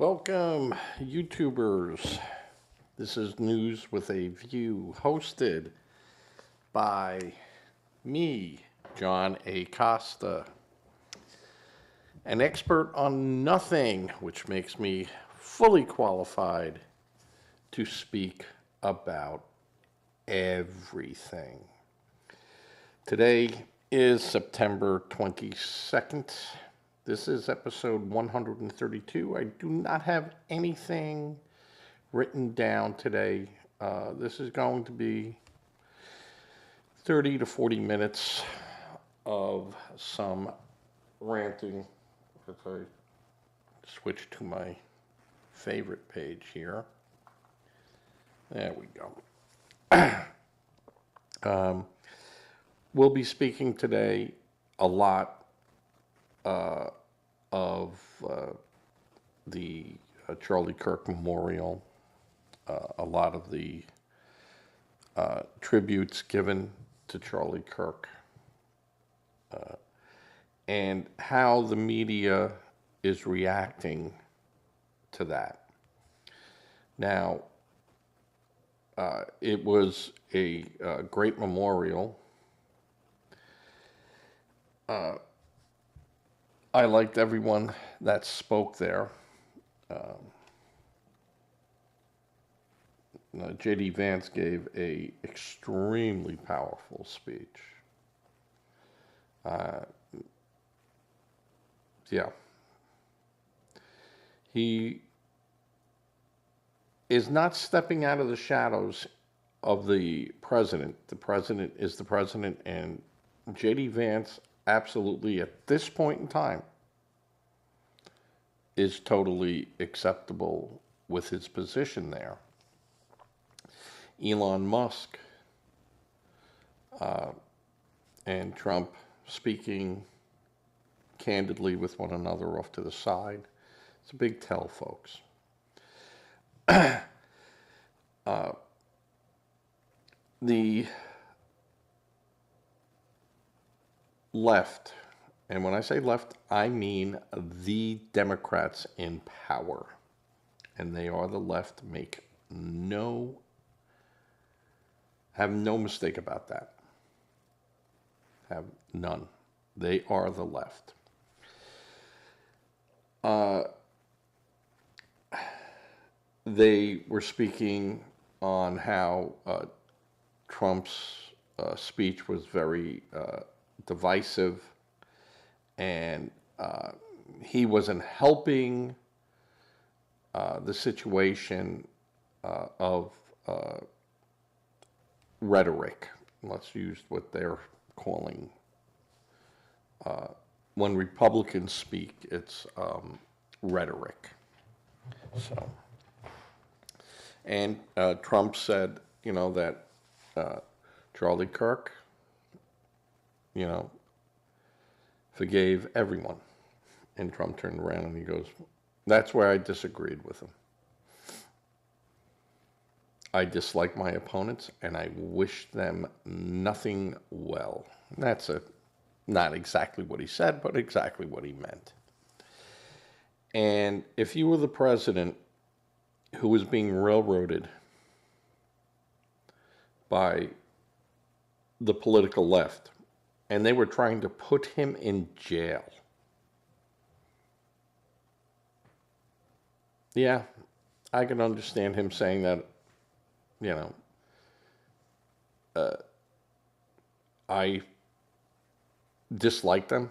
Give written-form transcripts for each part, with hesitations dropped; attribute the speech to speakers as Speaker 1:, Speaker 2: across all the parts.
Speaker 1: Welcome, YouTubers. This is News with a View, hosted by me, John A. Costa, an expert on nothing, which makes me fully qualified to speak about everything. Today is September 22nd. This is episode 132. I do not have anything written down today. This is going to be 30 to 40 minutes of some ranting. If I switch to my favorite page here. There we go. We'll be speaking today a lot of the Charley Kirk Memorial, a lot of the tributes given to Charley Kirk, and how the media is reacting to that. Now, it was a great memorial. I liked everyone that spoke there. J.D. Vance gave a extremely powerful speech. He is not stepping out of the shadows of the president. The president is the president, and J.D. Vance absolutely, at this point in time, is totally acceptable with his position there. Elon Musk and Trump speaking candidly with one another off to the side. It's a big tell, folks. The left, and when I say left, I mean the Democrats in power, and they are the left. Have no mistake about that. Have none. They are the left. They were speaking on how Trump's speech was very divisive, and he wasn't helping the situation of rhetoric. Let's use what they're calling, when Republicans speak, it's rhetoric. So, and Trump said, that Charley Kirk, forgave everyone. And Trump turned around and he goes, that's where I disagreed with him. I dislike my opponents and I wish them nothing well. And that's not exactly what he said, but exactly what he meant. And if you were the president who was being railroaded by the political left, and they were trying to put him in jail. Yeah, I can understand him saying that, I dislike them,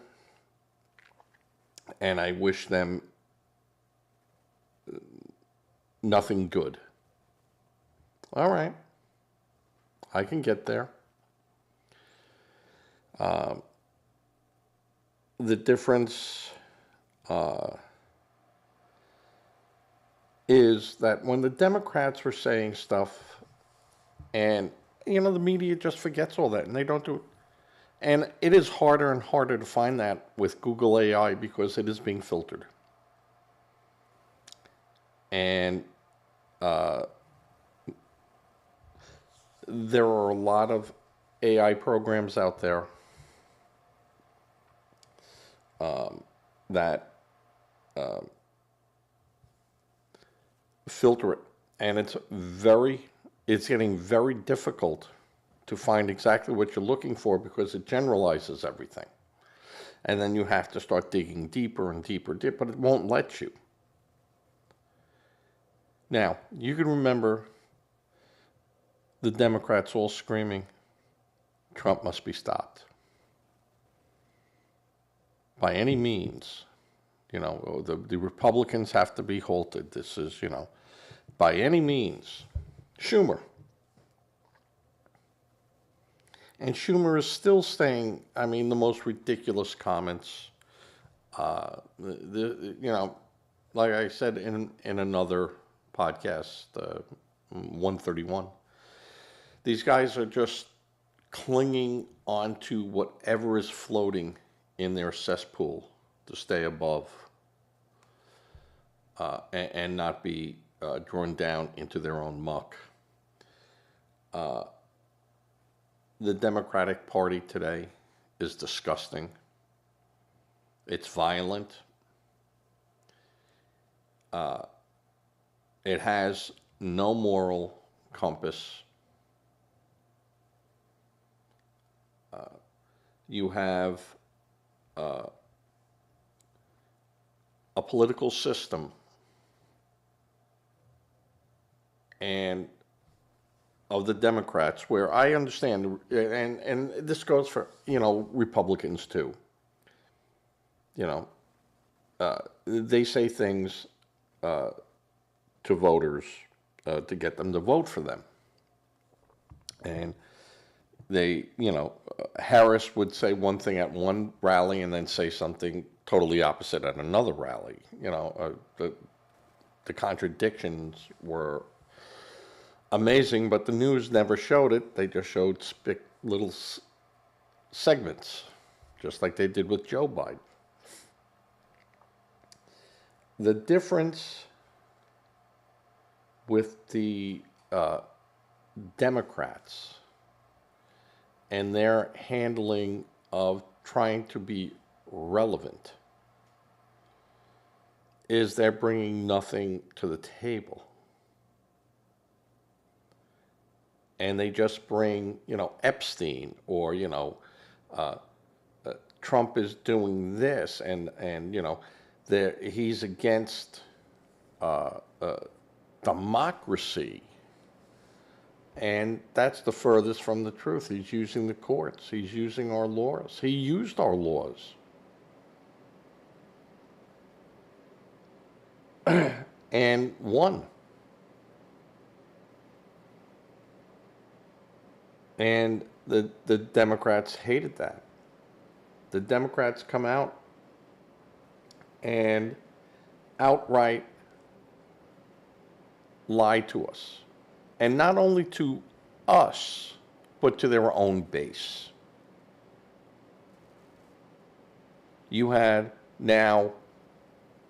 Speaker 1: and I wish them nothing good. All right, I can get there. The difference is that when the Democrats were saying stuff, and the media just forgets all that, and they don't do it. And it is harder and harder to find that with Google AI because it is being filtered. And there are a lot of AI programs out there that filter it. And it's getting very difficult to find exactly what you're looking for because it generalizes everything. And then you have to start digging deeper and deeper, but it won't let you. Now, you can remember the Democrats all screaming, Trump must be stopped. By any means, the Republicans have to be halted. This is, by any means. Schumer. And Schumer is still saying, the most ridiculous comments. Like I said in another podcast, 131, these guys are just clinging onto whatever is floating in their cesspool to stay above and not be drawn down into their own muck. The Democratic Party today is disgusting. It's violent. It has no moral compass. You have a political system and of the Democrats where I understand, and this goes for, Republicans too. They say things to voters to get them to vote for them. And they, Harris would say one thing at one rally and then say something totally opposite at another rally. The contradictions were amazing, but the news never showed it. They just showed little segments, just like they did with Joe Biden. The difference with the Democrats and their handling of trying to be relevant is they're bringing nothing to the table. And they just bring, Epstein or, Trump is doing this and he's against democracy. And that's the furthest from the truth. He's using the courts. He's using our laws. He used our laws. And won. And the Democrats hated that. The Democrats come out and outright lie to us. And not only to us, but to their own base. You had now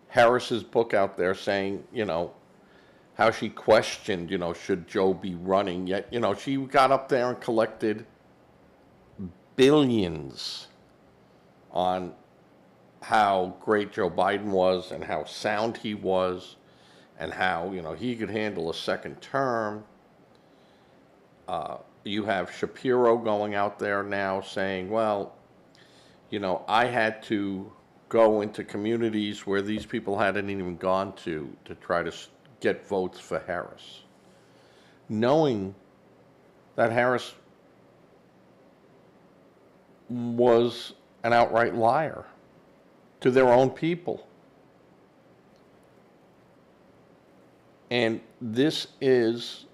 Speaker 1: Harris's book out there saying, how she questioned, should Joe be running? Yet, she got up there and collected billions on how great Joe Biden was and how sound he was and how, he could handle a second term. You have Shapiro going out there now saying, well, I had to go into communities where these people hadn't even gone to try to get votes for Harris, knowing that Harris was an outright liar to their own people. And this is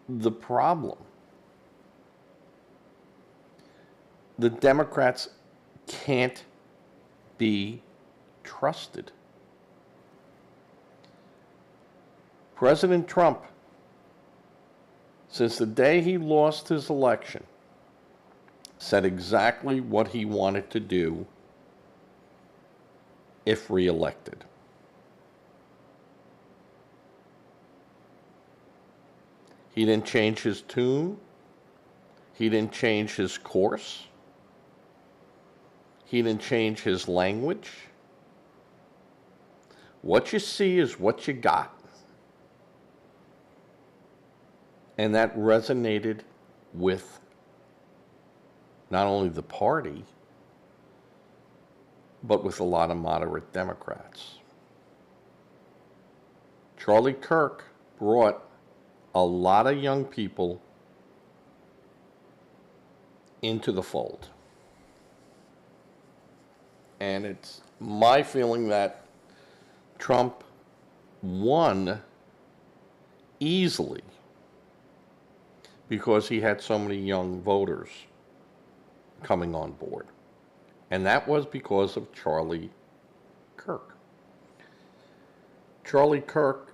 Speaker 1: the problem. The Democrats can't be trusted. President Trump, since the day he lost his election, said exactly what he wanted to do if reelected. He didn't change his tune. He didn't change his course. He didn't change his language. What you see is what you got. And that resonated with not only the party, but with a lot of moderate Democrats. Charlie Kirk brought a lot of young people into the fold. And it's my feeling that Trump won easily because he had so many young voters coming on board. And that was because of Charlie Kirk. Charlie Kirk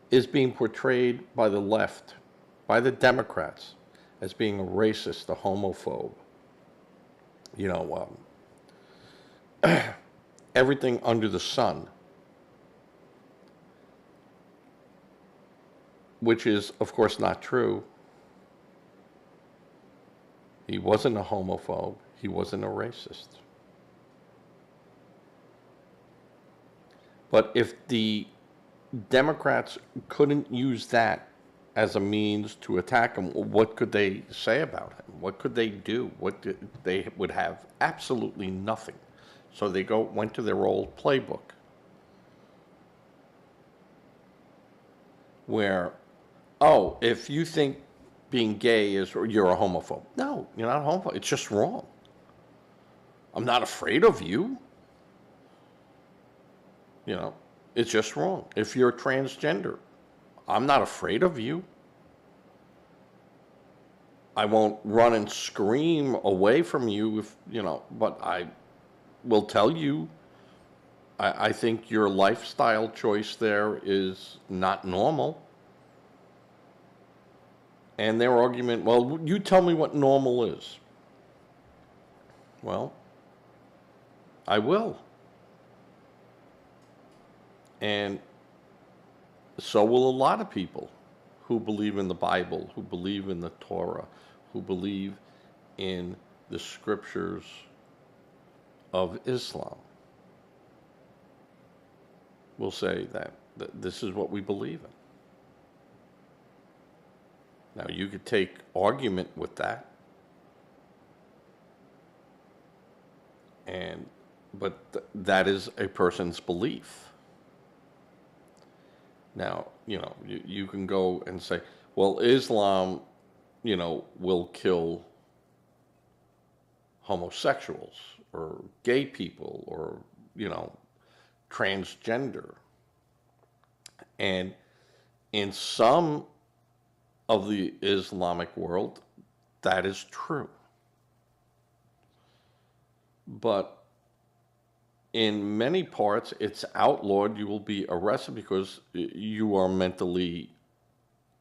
Speaker 1: is being portrayed by the left, by the Democrats, as being a racist, a homophobe. You know, everything under the sun, which is, of course, not true. He wasn't a homophobe. He wasn't a racist. But if the Democrats couldn't use that as a means to attack him, what could they say about him? What could they do? They would have absolutely nothing. So they went to their old playbook, where, oh, if you think being gay is, or you're a homophobe. No, you're not a homophobe. It's just wrong. I'm not afraid of you. You know, it's just wrong. If you're transgender, I'm not afraid of you. I won't run and scream away from you if, you know, but I will tell you, I think your lifestyle choice there is not normal. And their argument, well, you tell me what normal is. Well, I will. And so will a lot of people who believe in the Bible, who believe in the Torah, who believe in the scriptures of Islam. Will say that this is what we believe in. Now, you could take argument with that, but that is a person's belief. Now, you know, you can go and say, well, Islam, you know, will kill homosexuals or gay people or, you know, transgender. And in some of the Islamic world, that is true. But in many parts, it's outlawed. You will be arrested because you are mentally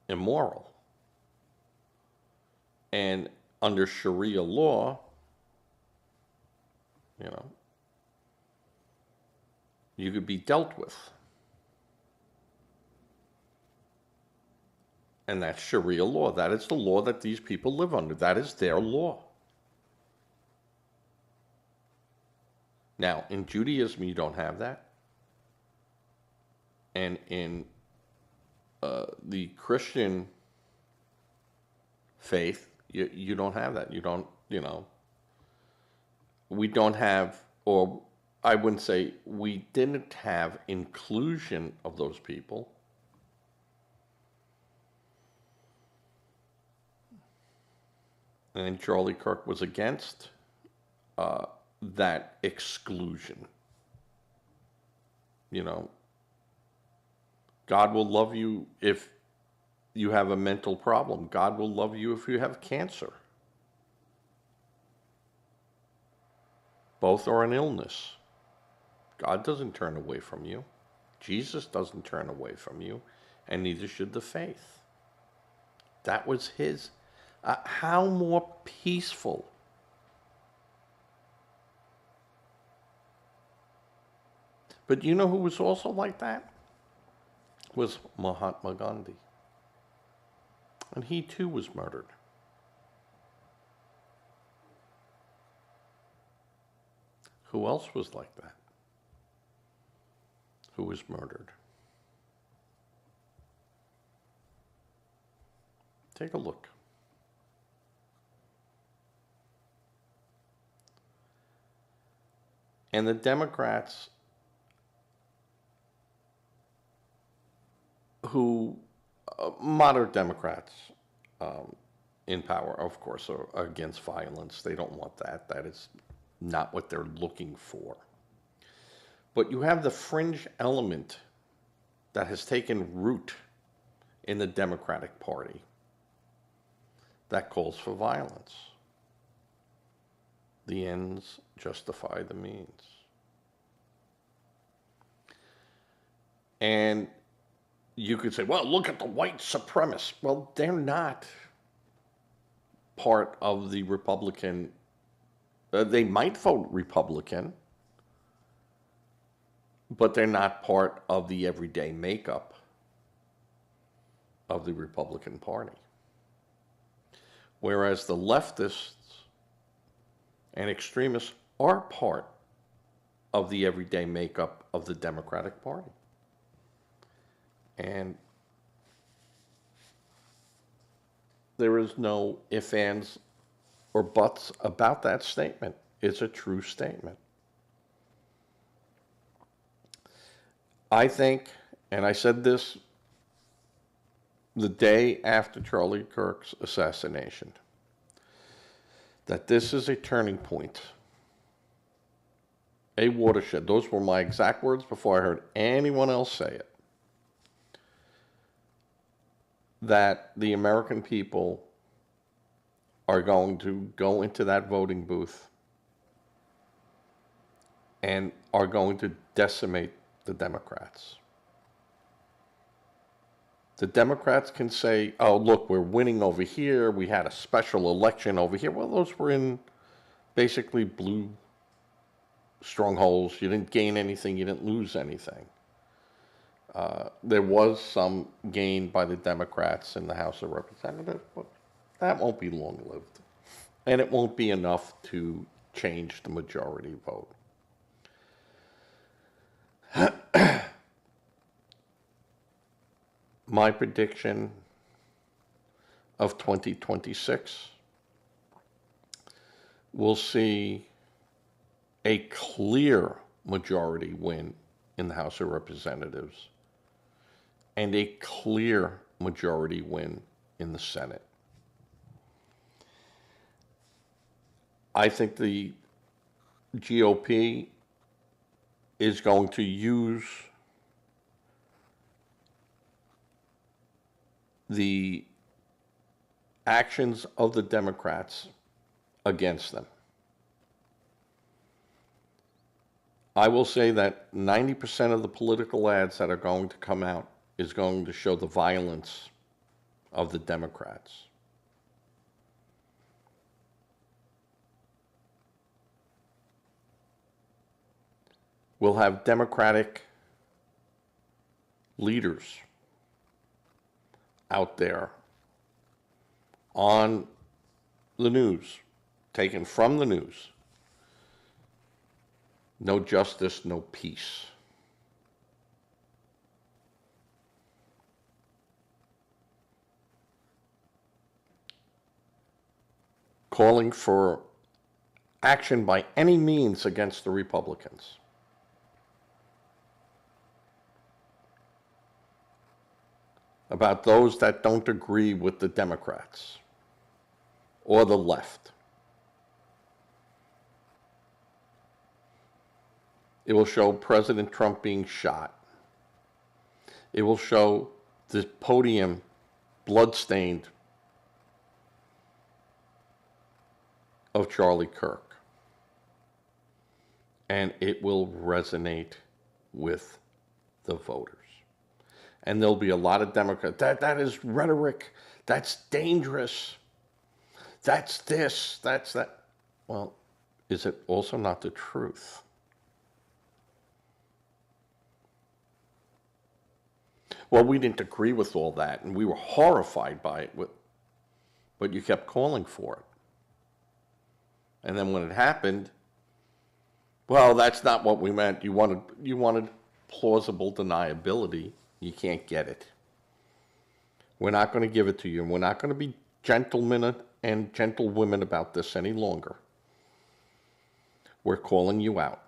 Speaker 1: immoral. And under Sharia law, you know, you could be dealt with. And that's Sharia law. That is the law that these people live under. That is their law. Now, in Judaism, you don't have that. And in the Christian faith, you don't have that. You don't, you know, we don't have, or I wouldn't say we didn't have inclusion of those people. And Charlie Kirk was against that exclusion. You know, God will love you if you have a mental problem. God will love you if you have cancer. Both are an illness. God doesn't turn away from you. Jesus doesn't turn away from you, and neither should the faith. That was his. How more peaceful? But you know who was also like that? Was Mahatma Gandhi. And he too was murdered. Who else was like that? who was murdered. Take a look. And the Democrats who, moderate Democrats in power, of course, are against violence. They don't want that. That is not what they're looking for. But you have the fringe element that has taken root in the Democratic Party that calls for violence. The ends justify the means. And you could say, well, look at the white supremacists. Well, they're not part of the Republican. They might vote Republican, but they're not part of the everyday makeup of the Republican Party. Whereas the leftists and extremists are part of the everyday makeup of the Democratic Party. And there is no ifs, ands, or buts about that statement. It's a true statement. I think, and I said this the day after Charlie Kirk's assassination, that this is a turning point, a watershed. Those were my exact words before I heard anyone else say it. That the American people are going to go into that voting booth and are going to decimate the Democrats. The Democrats can say, oh, look, we're winning over here. We had a special election over here. Well, those were in basically blue strongholds. You didn't gain anything. You didn't lose anything. There was some gain by the Democrats in the House of Representatives, but that won't be long-lived. And it won't be enough to change the majority vote. My prediction of 2026, we'll see a clear majority win in the House of Representatives and a clear majority win in the Senate. I think the GOP is going to use the actions of the Democrats against them. I will say that 90% of the political ads that are going to come out is going to show the violence of the Democrats. We'll have Democratic leaders out there on the news, taken from the news. No justice, no peace. Calling for action by any means against the Republicans. About those that don't agree with the Democrats or the left. It will show President Trump being shot. It will show the podium bloodstained of Charlie Kirk. And it will resonate with the voters. And there'll be a lot of Democrats. That is rhetoric. That's dangerous. That's this. That's that. Well, is it also not the truth? Well, we didn't agree with all that, and we were horrified by it, but you kept calling for it. And then when it happened, well, that's not what we meant. You wanted plausible deniability, you can't get it. We're not going to give it to you. We're not going to be gentlemen and gentlewomen about this any longer. We're calling you out.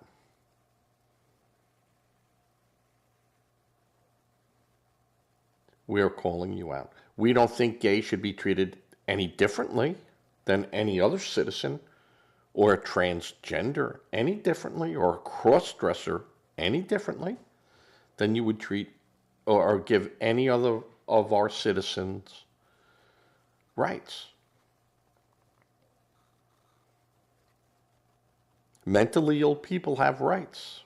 Speaker 1: We are calling you out. We don't think gays should be treated any differently than any other citizen, or a transgender any differently, or a cross-dresser any differently than you would treat or give any other of our citizens rights. Mentally ill people have rights.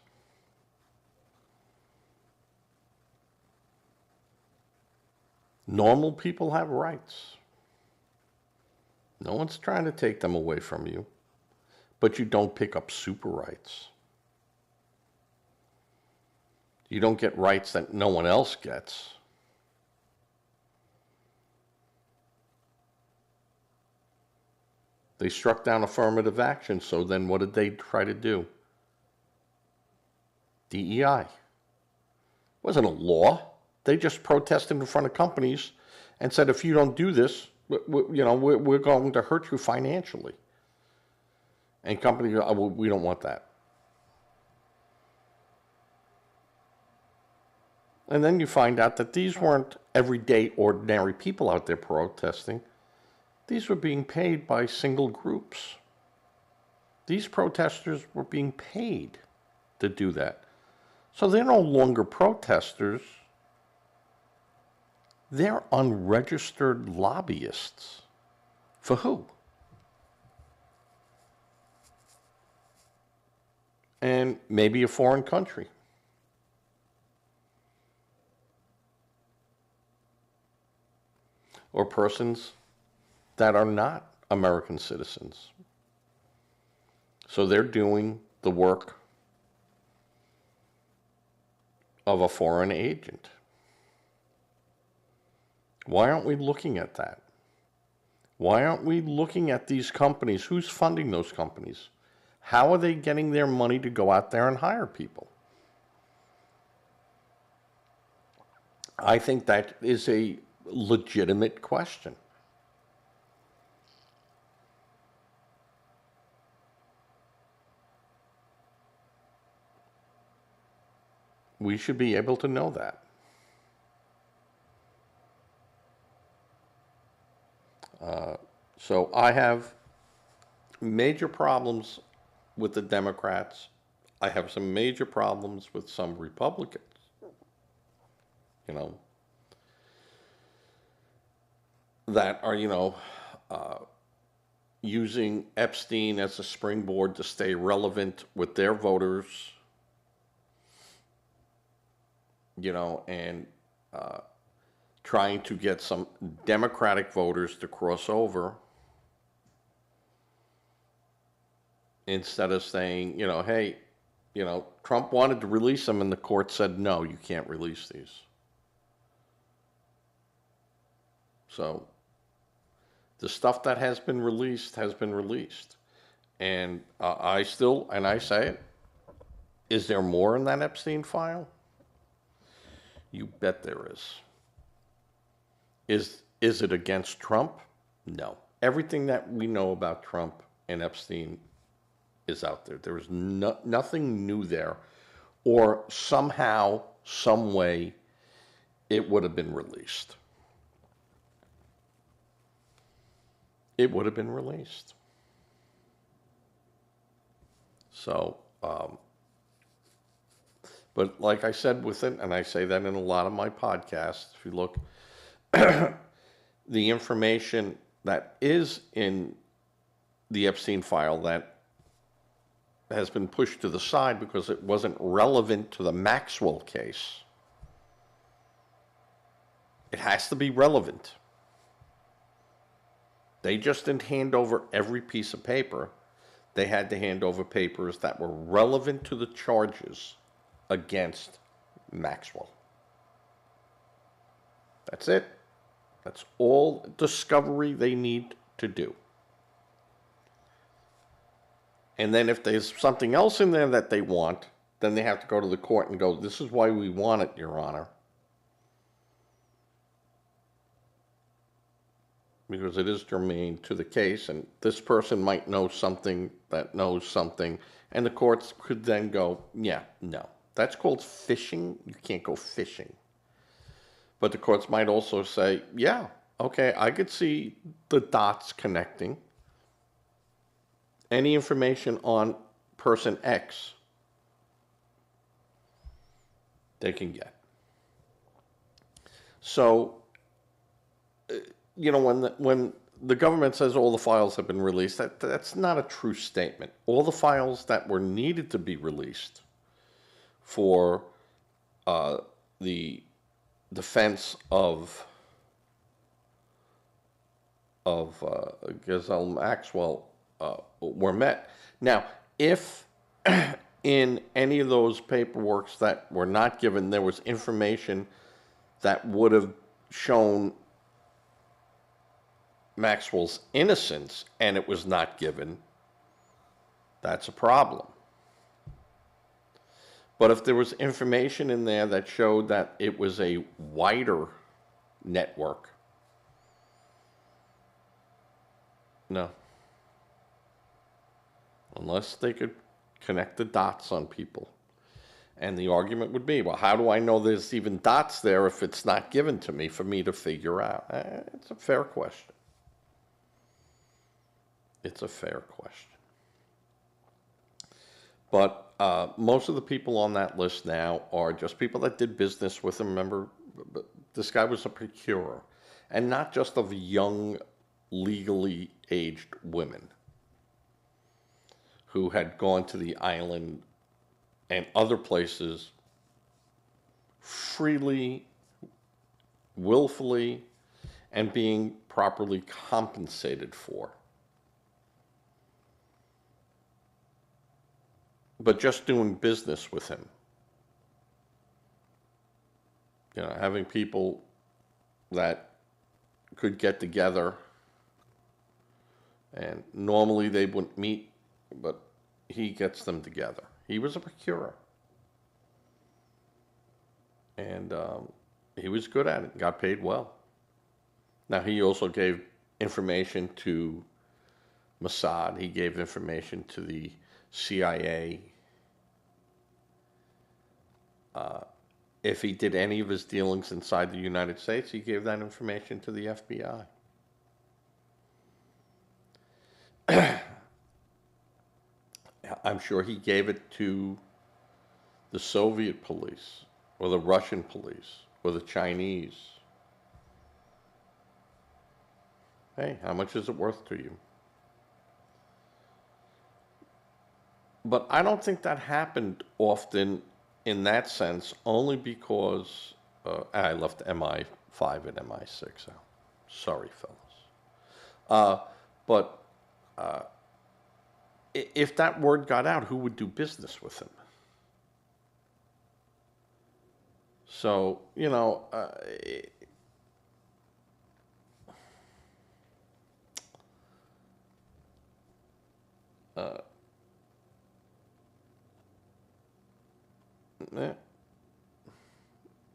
Speaker 1: Normal people have rights. No one's trying to take them away from you, but you don't pick up super rights. You don't get rights that no one else gets. They struck down affirmative action, so then what did they try to do? DEI. It wasn't a law. They just protested in front of companies and said, if you don't do this, we're going to hurt you financially. And companies go, oh, we don't want that. And then you find out that these weren't everyday, ordinary people out there protesting. These were being paid by single groups. These protesters were being paid to do that. So they're no longer protesters. They're unregistered lobbyists. For who? And maybe a foreign country. Or persons that are not American citizens. So they're doing the work of a foreign agent. Why aren't we looking at that? Why aren't we looking at these companies? Who's funding those companies? How are they getting their money to go out there and hire people? I think that is a legitimate question. We should be able to know that. So I have major problems with the Democrats. I have some major problems with some Republicans. That are, using Epstein as a springboard to stay relevant with their voters, and trying to get some Democratic voters to cross over instead of saying, hey, Trump wanted to release them and the court said, no, you can't release these. So the stuff that has been released has been released. And I say it, is there more in that Epstein file? You bet there is. Is it against Trump? No. Everything that we know about Trump and Epstein is out there. There is nothing new there. Or somehow, some way, it would have been released. It would have been released. So, but like I said with it, and I say that in a lot of my podcasts, if you look, the information that is in the Epstein file that has been pushed to the side because it wasn't relevant to the Maxwell case. It has to be relevant. They just didn't hand over every piece of paper. They had to hand over papers that were relevant to the charges against Maxwell. That's it. That's all discovery they need to do. And then if there's something else in there that they want, then they have to go to the court and go, this is why we want it, Your Honor. Because it is germane to the case, and this person might know something that knows something, and the courts could then go, yeah, no. That's called fishing. You can't go fishing. But the courts might also say, yeah, okay, I could see the dots connecting. Any information on person X, they can get. So, when the government says all the files have been released, that's not a true statement. All the files that were needed to be released for the defense of Ghislaine Maxwell were met. Now, if in any of those paperworks that were not given, there was information that would have shown Maxwell's innocence and it was not given, that's a problem. But if there was information in there that showed that it was a wider network, no. Unless they could connect the dots on people. And the argument would be, well, how do I know there's even dots there if it's not given to me for me to figure out? It's a fair question. It's a fair question. But most of the people on that list now are just people that did business with him. Remember, this guy was a procurer. And not just of young, legally aged women who had gone to the island and other places freely, willfully, and being properly compensated for. But just doing business with him. Having people that could get together, and normally they wouldn't meet, but he gets them together. He was a procurer. And he was good at it, got paid well. Now, he also gave information to Mossad. He gave information to the CIA. If he did any of his dealings inside the United States, he gave that information to the FBI. I'm sure he gave it to the Soviet police, or the Russian police, or the Chinese. Hey, how much is it worth to you? But I don't think that happened often in that sense, only because I left MI5 and MI6 out. Sorry, fellas. But if that word got out, who would do business with him? So,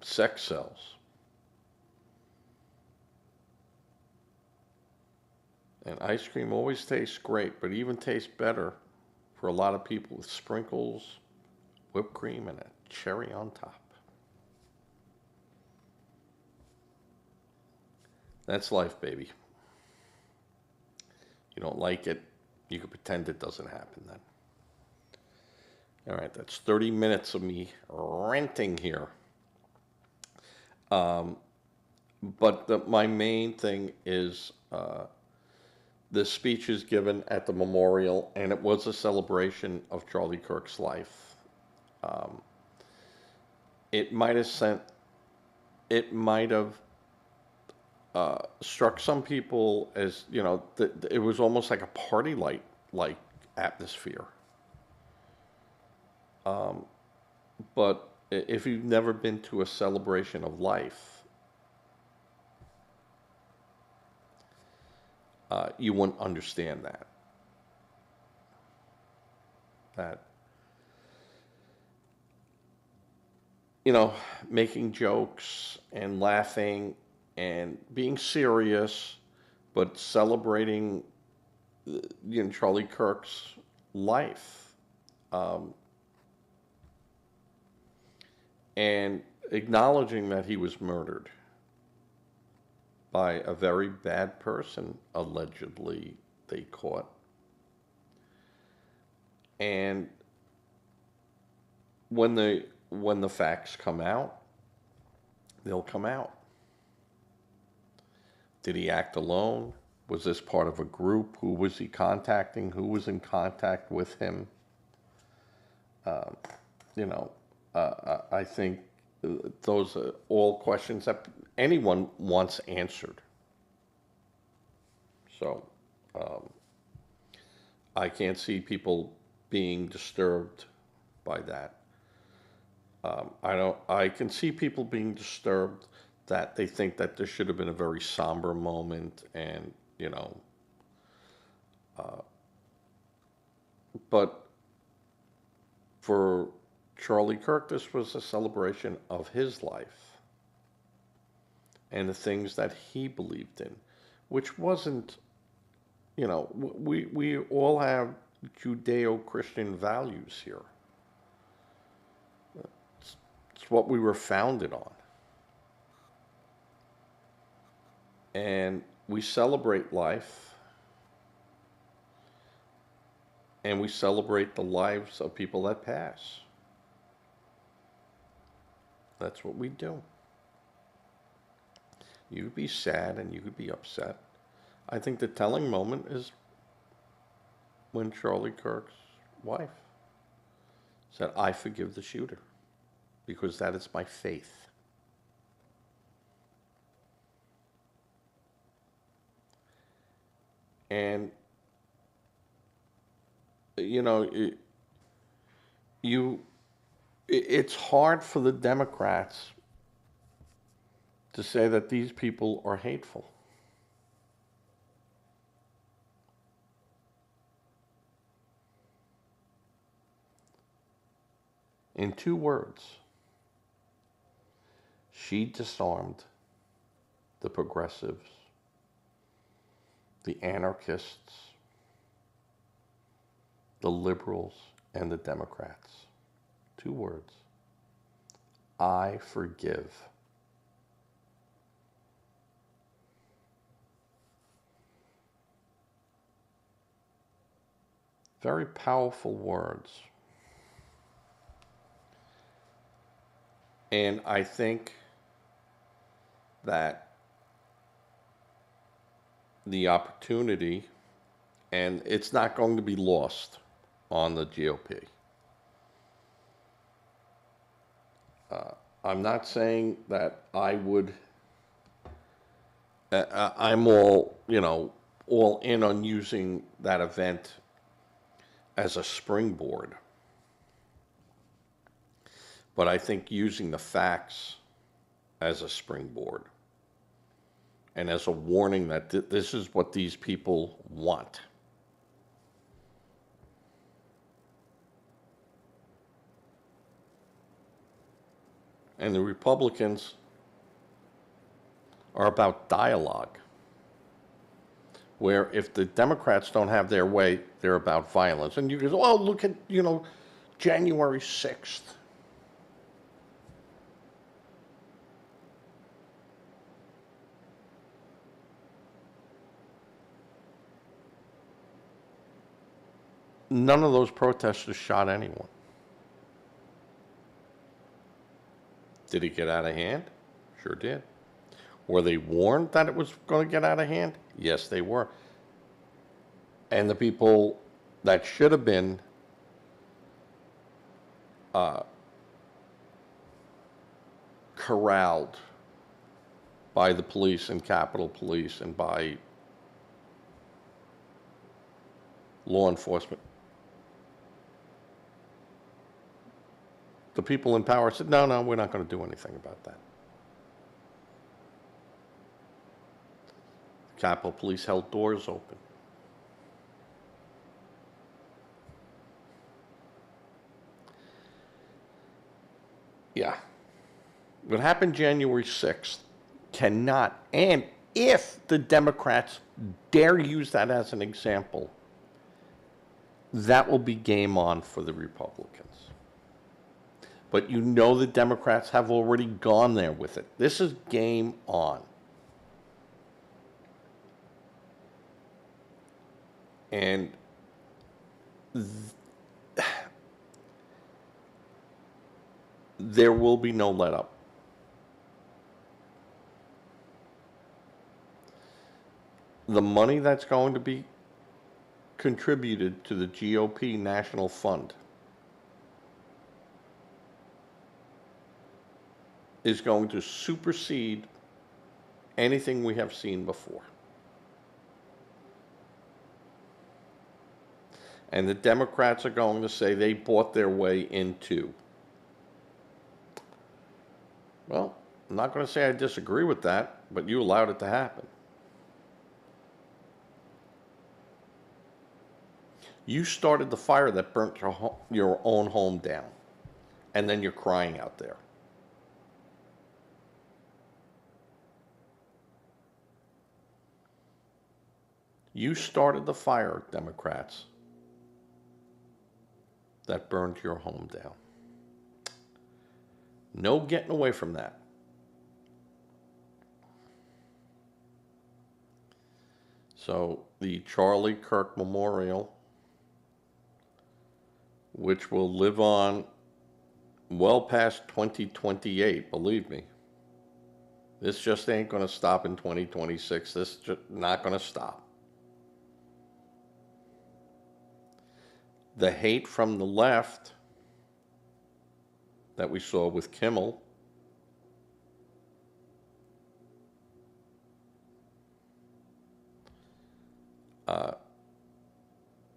Speaker 1: sex sells. And ice cream always tastes great, but even tastes better for a lot of people with sprinkles, whipped cream, and a cherry on top. That's life, baby. You don't like it, you can pretend it doesn't happen then. All right, that's 30 minutes of me ranting here. But my main thing is the speech is given at the memorial, and it was a celebration of Charlie Kirk's life. It might have struck some people as, it was almost like a party like atmosphere. But if you've never been to a celebration of life, you wouldn't understand that you know, making jokes and laughing and being serious, but celebrating, Charlie Kirk's life, um, and acknowledging that he was murdered by a very bad person, allegedly they caught. And when the facts come out, they'll come out. Did he act alone? Was this part of a group? Who was he contacting? Who was in contact with him? Um, you know, I think those are all questions that anyone wants answered. So um, I can't see people being disturbed by that. I don't. I can see people being disturbed that they think that there should have been a very somber moment, and uh, but for Charlie Kirk, this was a celebration of his life and the things that he believed in, which wasn't. We all have Judeo-Christian values here. It's what we were founded on. And we celebrate life, and we celebrate the lives of people that pass. That's what we do. You could be sad and you could be upset. I think the telling moment is when Charlie Kirk's wife said, "I forgive the shooter because that is my faith." And it's hard for the Democrats to say that these people are hateful. In 2 words, she disarmed the progressives, the anarchists, the liberals, and the Democrats. 2 words. I forgive. Very powerful words. And I think that the opportunity, and it's not going to be lost on the GOP. I'm not saying that I'm all in on using that event as a springboard. But I think using the facts as a springboard and as a warning that this is what these people want. And the Republicans are about dialogue, where if the Democrats don't have their way, they're about violence. And you go, oh, look at, January 6th. None of those protesters shot anyone. Did it get out of hand? Sure did. Were they warned that it was going to get out of hand? Yes, they were. And the people that should have been corralled by the police and Capitol Police and by law enforcement, the people in power said, no, we're not going to do anything about that. Capitol Police held doors open. Yeah. what happened January 6th cannot, and if the Democrats dare use that as an example, that will be game on for the Republicans. But you know the Democrats have already gone there with it. This is game on. And there will be no let up. The money that's going to be contributed to the GOP National Fund is going to supersede anything we have seen before. And the Democrats are going to say they bought their way into. Well, I'm not going to say I disagree with that, but you allowed it to happen. You started the fire that burnt your own home down, and then you're crying out there. You started the fire, Democrats, that burned your home down. No getting away from that. So the Charley Kirk Memorial, which will live on well past 2028, believe me. This just ain't going to stop in 2026. This is just not going to stop. The hate from the left that we saw with Kimmel,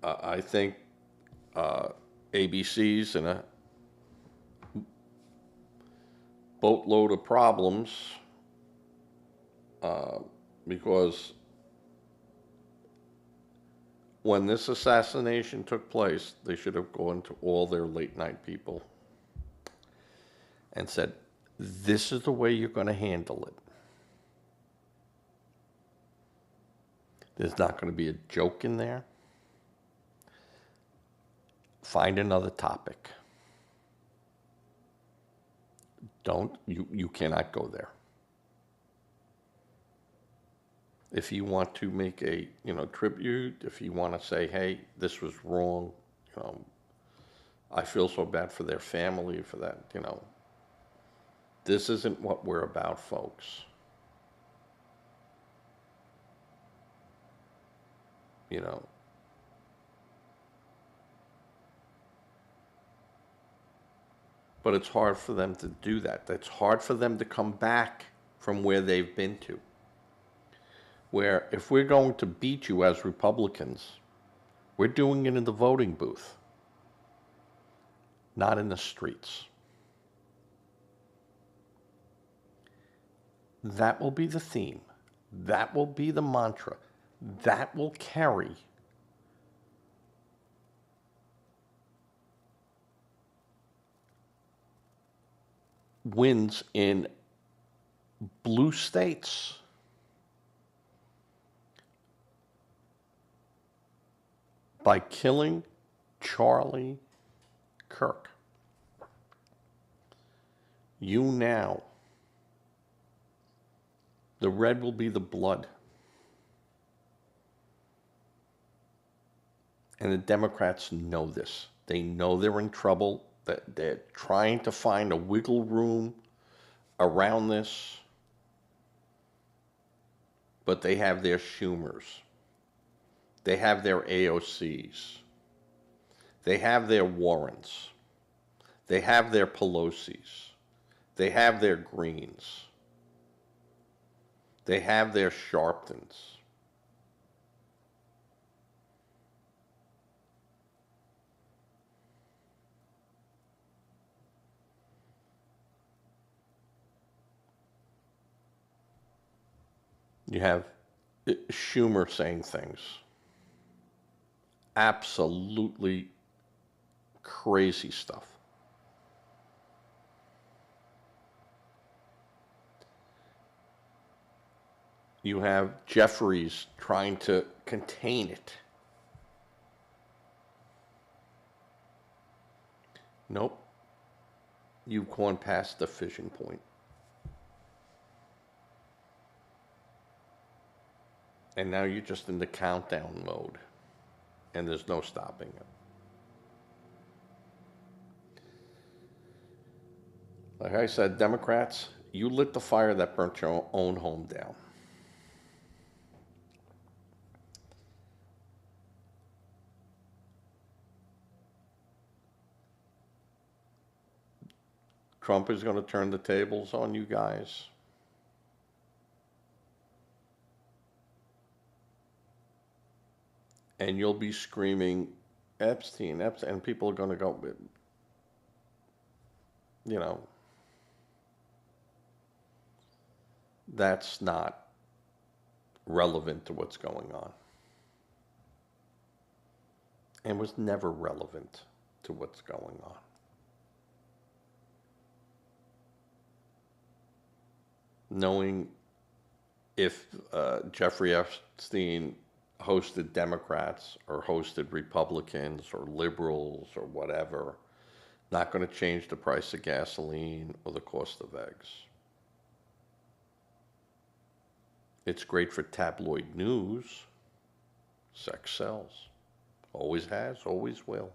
Speaker 1: I think ABC's in a boatload of problems because when this assassination took place, they should have gone to all their late night people and said, this is the way you're going to handle it. There's not going to be a joke in there. Find another topic. You cannot go there. If you want to make a, tribute, if you want to say, hey, this was wrong, I feel so bad for their family, for that, this isn't what we're about, folks. But it's hard for them to do that. It's hard for them to come back from where they've been to. Where if we're going to beat you as Republicans, we're doing it in the voting booth, not in the streets. That will be the theme. That will be the mantra. That will carry wins in blue states. By killing Charley Kirk. The red will be the blood. And the Democrats know this. They know they're in trouble, that they're trying to find a wiggle room around this. But they have their Schumers. They have their AOCs. They have their Warrens. They have their Pelosi's. They have their Greens. They have their Sharptons. You have Schumer saying things. Absolutely crazy stuff. You have Jeffries trying to contain it. Nope. You've gone past the fission point. And now you're just in the countdown mode. And there's no stopping it. Like I said, Democrats, you lit the fire that burnt your own home down. Trump is going to turn the tables on you guys. And you'll be screaming, Epstein, Epstein, and people are going to go, you know, that's not relevant to what's going on. And was never relevant to what's going on. Knowing if Jeffrey Epstein hosted Democrats or hosted Republicans or liberals or whatever, not going to change the price of gasoline or the cost of eggs. It's great for tabloid news. Sex sells. Always has, always will.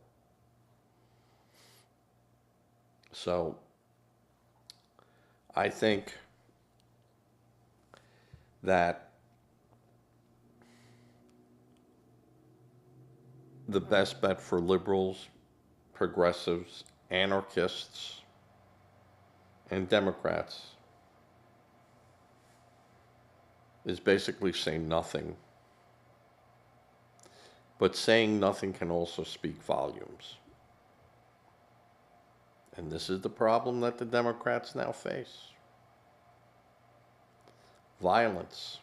Speaker 1: So, I think that the best bet for liberals, progressives, anarchists, and Democrats is basically say nothing. But saying nothing can also speak volumes. And this is the problem that the Democrats now face. Violence.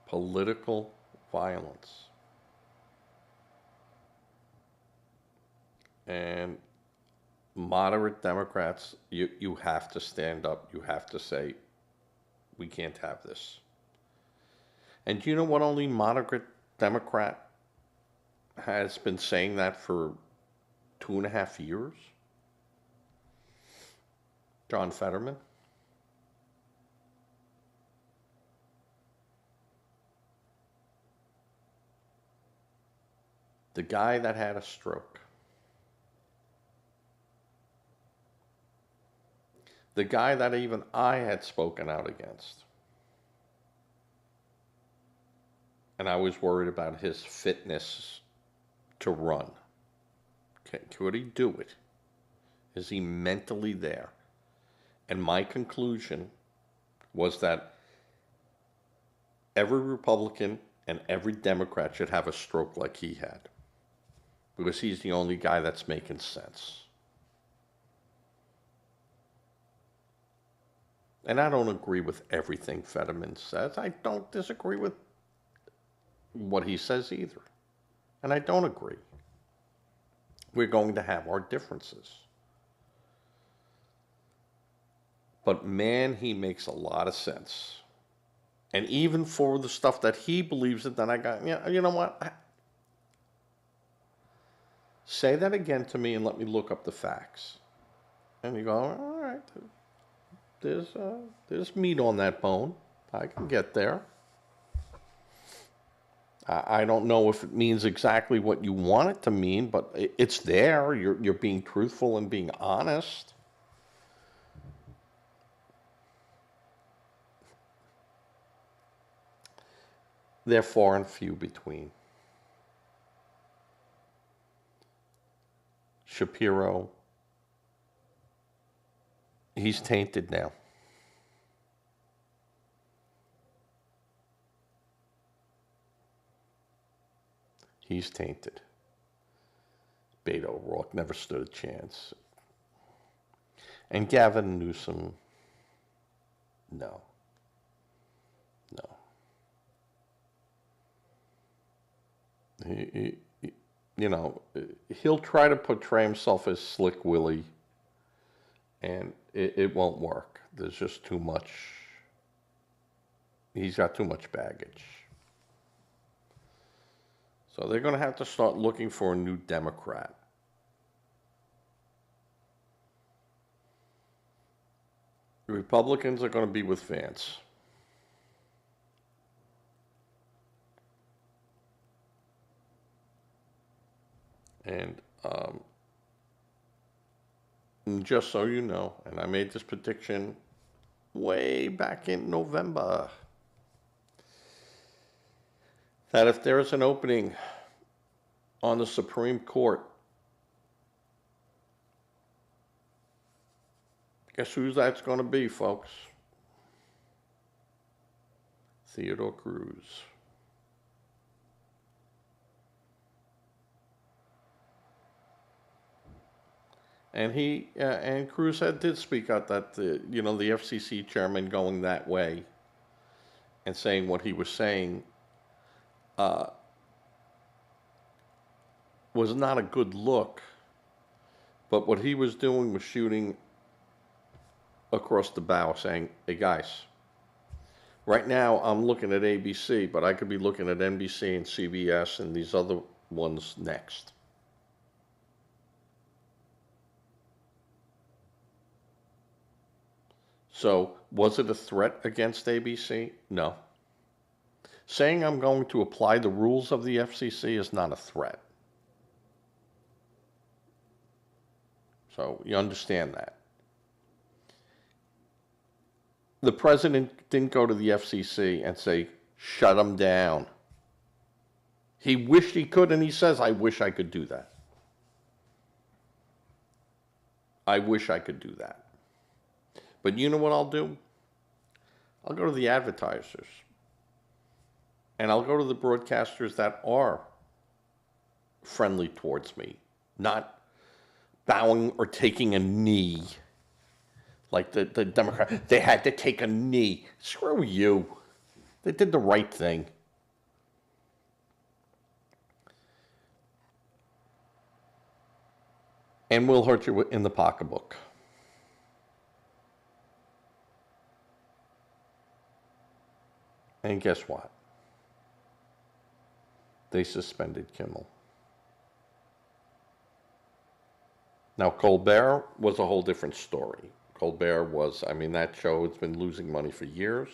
Speaker 1: Political violence. And moderate Democrats, you have to stand up. You have to say, we can't have this. And do you know what only moderate Democrat has been saying that for 2.5 years? John Fetterman. The guy that had a stroke. The guy that even I had spoken out against. And I was worried about his fitness to run. Could he do it? Is he mentally there? And my conclusion was that every Republican and every Democrat should have a stroke like he had. Because he's the only guy that's making sense. And I don't agree with everything Fetterman says. I don't disagree with what he says either. And I don't agree. We're going to have our differences. But man, he makes a lot of sense. And even for the stuff that he believes in, then I got, you know what? Say that again to me and let me look up the facts. And you go, all right, there's meat on that bone. I can get there. I don't know if it means exactly what you want it to mean, but it's there. You're being truthful and being honest. They're far and few between. Shapiro, he's tainted now. He's tainted. Beto O'Rourke never stood a chance. And Gavin Newsom, no. He, you know, he'll try to portray himself as Slick Willie, and it won't work. there's just too much. He's got too much baggage. So they're going to have to start looking for a new Democrat. The Republicans are going to be with Vance. And just so you know, and I made this prediction way back in November, that if there is an opening on the Supreme Court, guess who that's going to be, folks? Theodore Cruz. And and Cruz did speak out that the FCC chairman going that way and saying what he was saying was not a good look. But what he was doing was shooting across the bow, saying, "Hey guys, right now I'm looking at ABC, but I could be looking at NBC and CBS and these other ones next." So, was it a threat against ABC? No. Saying I'm going to apply the rules of the FCC is not a threat. So, you understand that. The president didn't go to the FCC and say, shut them down. He wished he could, and he says, I wish I could do that. I wish I could do that. But you know what I'll do? I'll go to the advertisers. And I'll go to the broadcasters that are friendly towards me, not bowing or taking a knee. Like the Democrat, they had to take a knee. Screw you. They did the right thing. And we'll hurt you in the pocketbook. And guess what? They suspended Kimmel. Now, Colbert was a whole different story. Colbert was, that show has been losing money for years.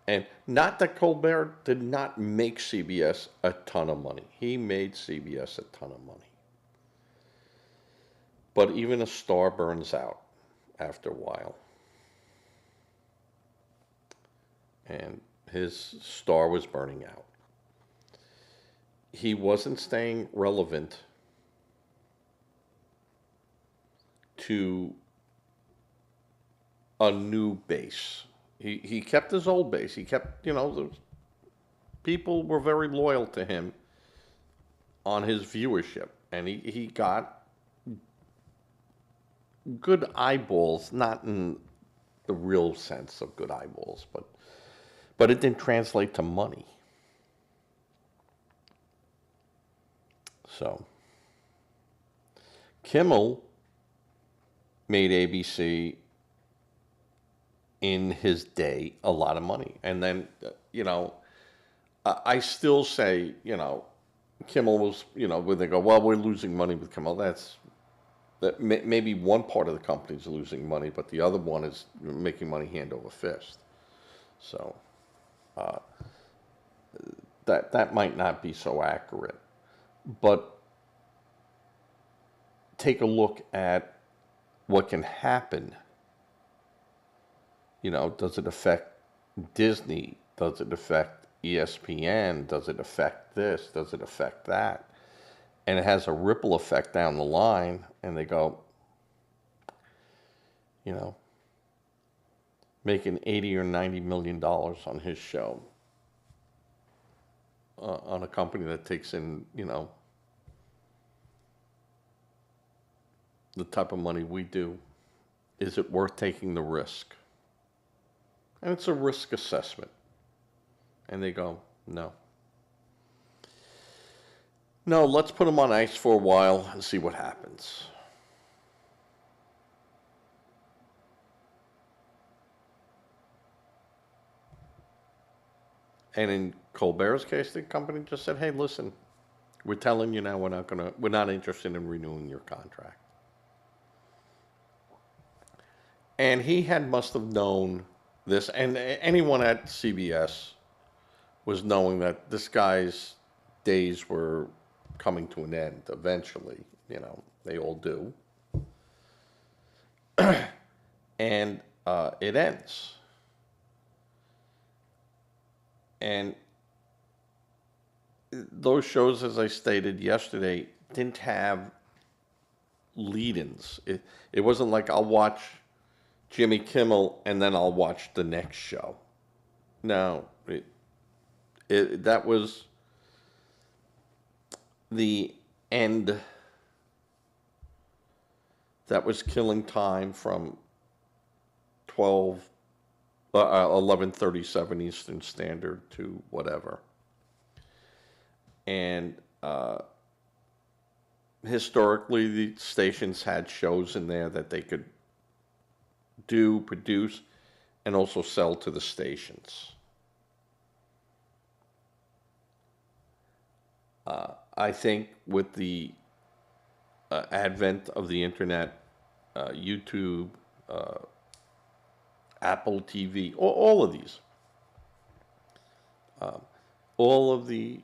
Speaker 1: And not that Colbert did not make CBS a ton of money. He made CBS a ton of money. But even a star burns out after a while. And his star was burning out. He wasn't staying relevant to a new base. He kept his old base. He kept, the people were very loyal to him on his viewership. And he got good eyeballs, not in the real sense of good eyeballs, but it didn't translate to money. So, Kimmel made ABC in his day a lot of money. And then, I still say, Kimmel was, when they go, well, we're losing money with Kimmel. That maybe one part of the company is losing money, but the other one is making money hand over fist. So, that might not be so accurate. But take a look at what can happen. Does it affect Disney? Does it affect ESPN? Does it affect this? Does it affect that? And it has a ripple effect down the line, and they go, making $80 or $90 million on his show, on a company that takes in, the type of money we do. Is it worth taking the risk? And it's a risk assessment. And they go, no. No, let's put them on ice for a while and see what happens. And in Colbert's case, the company just said, "Hey, listen, we're telling you now we're not interested in renewing your contract." And he must have known this, and anyone at CBS was knowing that this guy's days were coming to an end eventually. They all do. And it ends. And those shows, as I stated yesterday, didn't have lead-ins. It wasn't like I'll watch Jimmy Kimmel and then I'll watch the next show. No, that was the end. That was killing time from 11:37 Eastern Standard to whatever. And historically, the stations had shows in there that they could produce, and also sell to the stations. I think with the advent of the internet, YouTube, Apple TV, all of these, all of the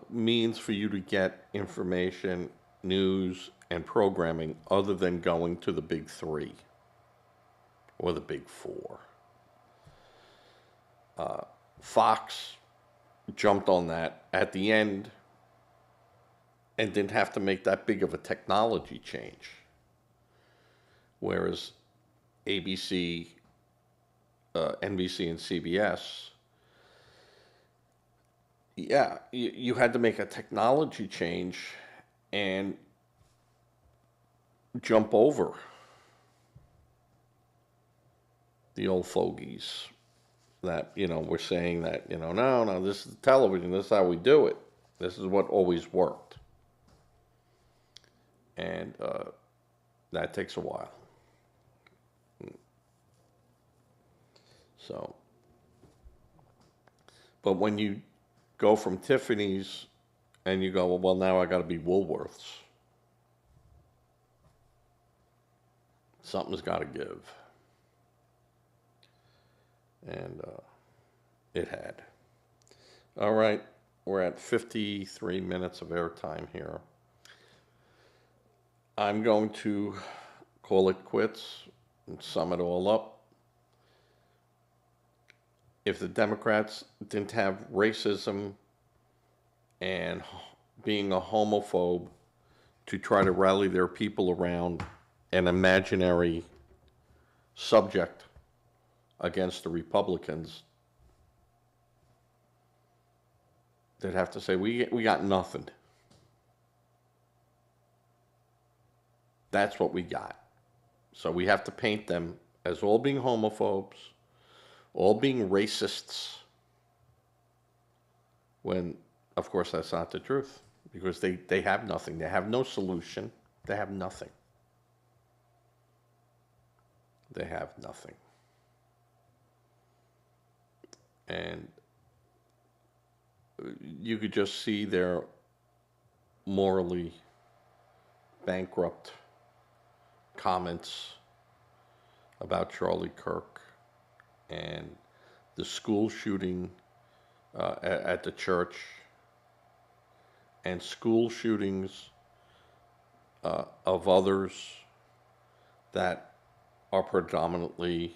Speaker 1: means for you to get information, news, and programming other than going to the big three or the big four. Fox jumped on that at the end and didn't have to make that big of a technology change. Whereas ABC, NBC, and CBS, you had to make a technology change and jump over the old fogies that, were saying that, no, this is television, this is how we do it. This is what always worked. And that takes a while. So, but when you go from Tiffany's and you go, well, now I got to be Woolworths. Something's got to give. And it had. All right, we're at 53 minutes of airtime here. I'm going to call it quits and sum it all up. If the Democrats didn't have racism and being a homophobe to try to rally their people around an imaginary subject against the Republicans, they'd have to say, we got nothing. That's what we got. So we have to paint them as all being homophobes, all being racists, when, of course, that's not the truth, because they have nothing. They have no solution. They have nothing. They have nothing. And you could just see their morally bankrupt comments about Charley Kirk and the school shooting at the church, and school shootings of others that are predominantly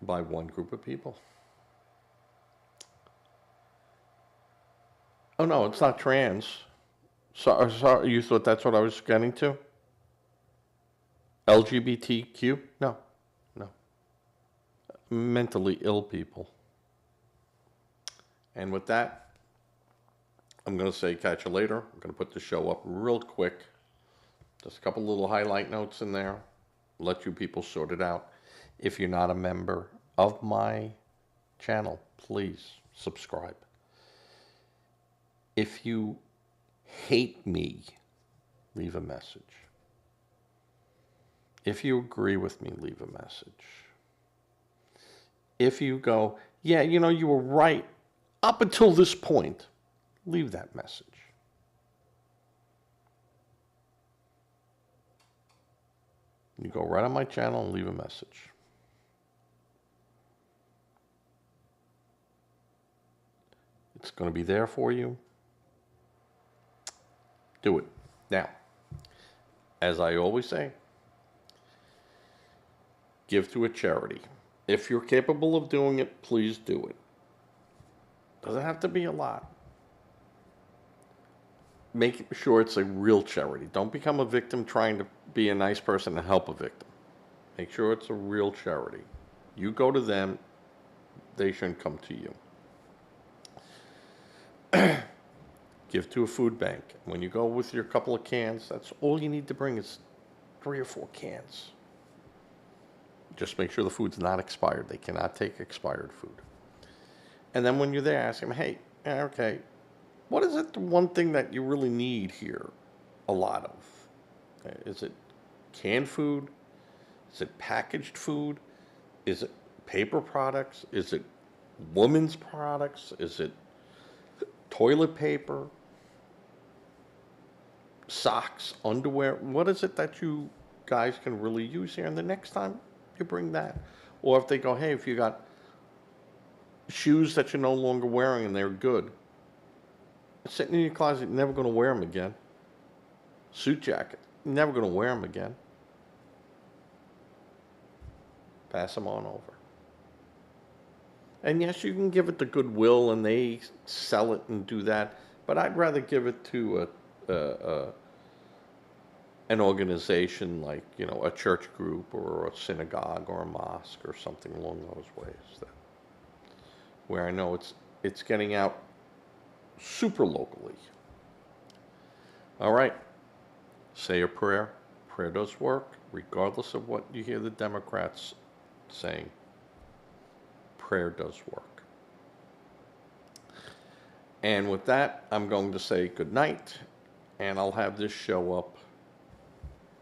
Speaker 1: by one group of people. Oh no, it's not trans. So you thought that's what I was getting to? LGBTQ? No. Mentally ill people. And with that, I'm going to say catch you later. I'm going to put the show up real quick. Just a couple little highlight notes in there. Let you people sort it out. If you're not a member of my channel, please subscribe. If you hate me, leave a message. If you agree with me, leave a message. If you go, yeah, you were right up until this point, leave that message. You go right on my channel and leave a message. It's going to be there for you. Do it. Now, as I always say, give to a charity. If you're capable of doing it, please do it. Doesn't have to be a lot. Make sure it's a real charity. Don't become a victim trying to be a nice person and help a victim. Make sure it's a real charity. You go to them, they shouldn't come to you. Give to a food bank. When you go with your couple of cans, that's all you need to bring is 3 or 4 cans. Just make sure the food's not expired. They cannot take expired food. And then when you're there, ask them, hey, okay, what is it, the one thing that you really need here a lot of? Is it canned food? Is it packaged food? Is it paper products? Is it women's products? Is it toilet paper? Socks, underwear? What is it that you guys can really use here? And the next time you bring that. Or if they go, hey, if you got shoes that you're no longer wearing and they're good, sitting in your closet, you're never going to wear them again. Suit jacket, you're never going to wear them again. Pass them on over. And yes, you can give it to Goodwill and they sell it and do that, but I'd rather give it to an organization like, a church group or a synagogue or a mosque or something along those ways, where I know it's getting out super locally. All right. Say a prayer. Prayer does work, regardless of what you hear the Democrats saying. Prayer does work. And with that, I'm going to say good night, and I'll have this show up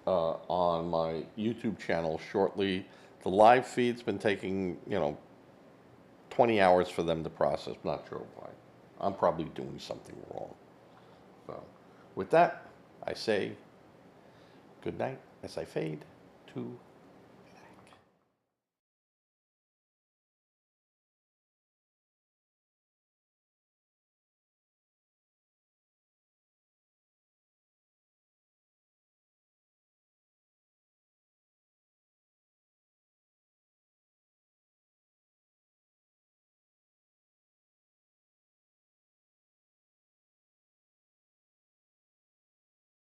Speaker 1: on my YouTube channel shortly. The live feed's been taking, 20 hours for them to process. I'm not sure why. I'm probably doing something wrong. So, with that, I say good night as I fade to